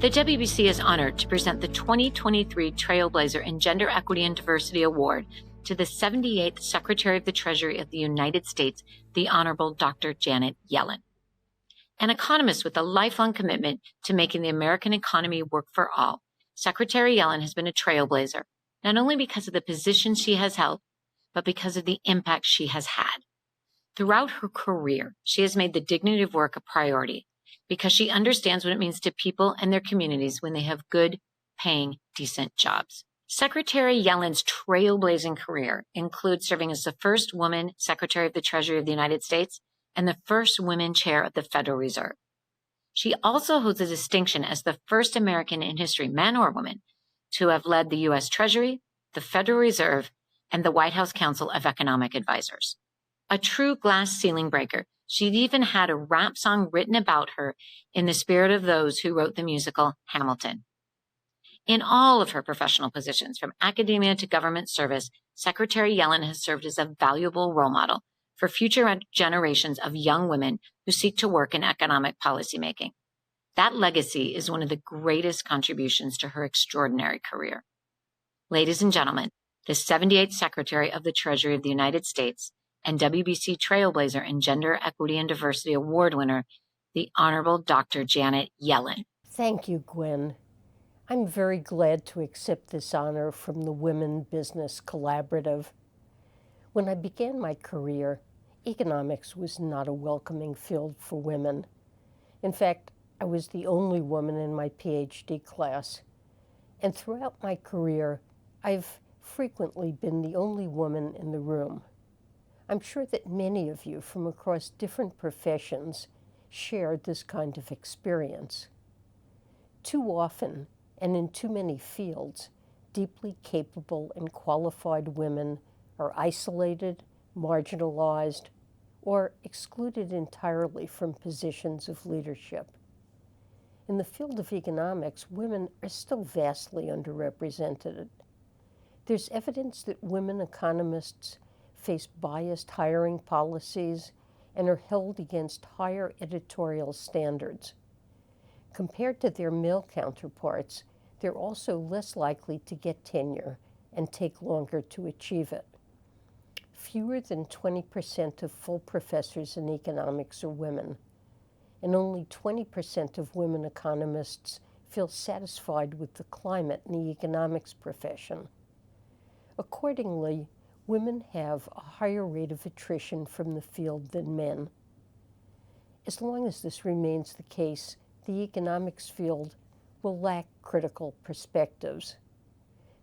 The WBC is honored to present the 2023 Trailblazer in Gender Equity and Diversity Award to the 78th Secretary of the Treasury of the United States, the Honorable Dr. Janet Yellen. An economist with a lifelong commitment to making the American economy work for all, Secretary Yellen has been a trailblazer, not only because of the position she has held, but because of the impact she has had. Throughout her career, she has made the dignity of work a priority because she understands what it means to people and their communities when they have good, paying, decent jobs. Secretary Yellen's trailblazing career includes serving as the first woman Secretary of the Treasury of the United States and the first woman chair of the Federal Reserve. She also holds the distinction as the first American in history, man or woman, to have led the U.S. Treasury, the Federal Reserve, and the White House Council of Economic Advisors. A true glass ceiling breaker, she'd even had a rap song written about her in the spirit of those who wrote the musical Hamilton. In all of her professional positions, from academia to government service, Secretary Yellen has served as a valuable role model for future generations of young women who seek to work in economic policymaking. That legacy is one of the greatest contributions to her extraordinary career. Ladies and gentlemen, the 78th Secretary of the Treasury of the United States and WBC Trailblazer and Gender Equity and Diversity Award winner, the Honorable Dr. Janet Yellen. Thank you, Gwen. I'm very glad to accept this honor from the Women Business Collaborative. When I began my career, economics was not a welcoming field for women. In fact, I was the only woman in my PhD class. And throughout my career, I've frequently been the only woman in the room. I'm sure that many of you from across different professions shared this kind of experience. Too often, and in too many fields, deeply capable and qualified women are isolated, marginalized, or excluded entirely from positions of leadership. In the field of economics, women are still vastly underrepresented. There's evidence that women economists face biased hiring policies and are held against higher editorial standards. Compared to their male counterparts, they're also less likely to get tenure and take longer to achieve it. Fewer than 20% of full professors in economics are women, and only 20% of women economists feel satisfied with the climate in the economics profession. Accordingly, women have a higher rate of attrition from the field than men. As long as this remains the case, the economics field will lack critical perspectives.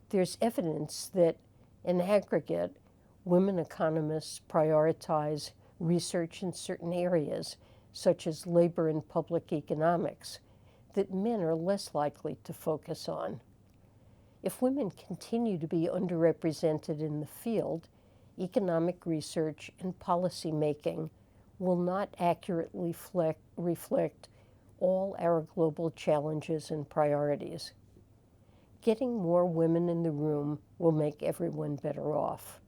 There's evidence that, in aggregate, women economists prioritize research in certain areas, such as labor and public economics, that men are less likely to focus on. If women continue to be underrepresented in the field, economic research and policy making will not accurately reflect all our global challenges and priorities. Getting more women in the room will make everyone better off.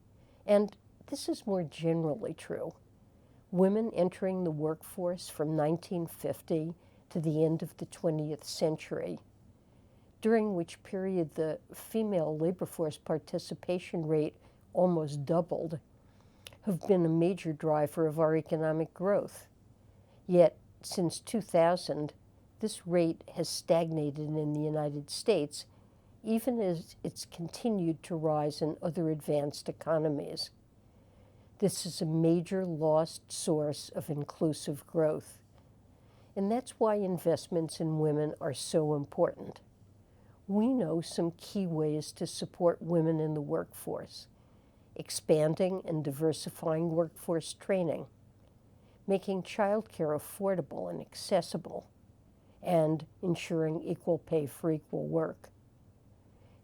And this is more generally true. Women entering the workforce from 1950 to the end of the 20th century, during which period the female labor force participation rate almost doubled, have been a major driver of our economic growth. Yet, since 2000, this rate has stagnated in the United States, even as it's continued to rise in other advanced economies. This is a major lost source of inclusive growth. And that's why investments in women are so important. We know some key ways to support women in the workforce: expanding and diversifying workforce training, making childcare affordable and accessible, and ensuring equal pay for equal work.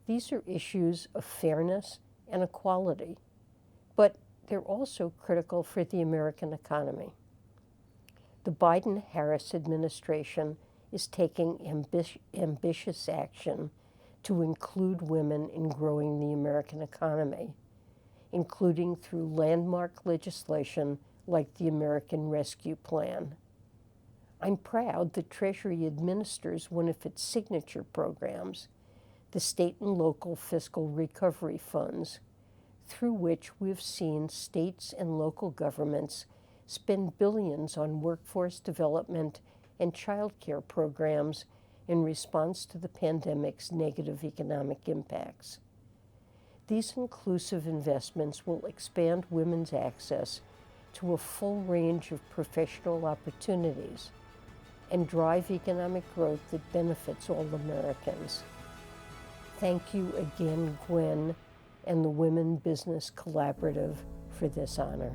These are issues of fairness and equality, but they're also critical for the American economy. The Biden-Harris administration is taking ambitious action to include women in growing the American economy, including through landmark legislation like the American Rescue Plan. I'm proud that Treasury administers one of its signature programs, the state and local fiscal recovery funds, through which we've seen states and local governments spend billions on workforce development and child care programs in response to the pandemic's negative economic impacts. These inclusive investments will expand women's access to a full range of professional opportunities and drive economic growth that benefits all Americans. Thank you again, Gwen, and the Women Business Collaborative for this honor.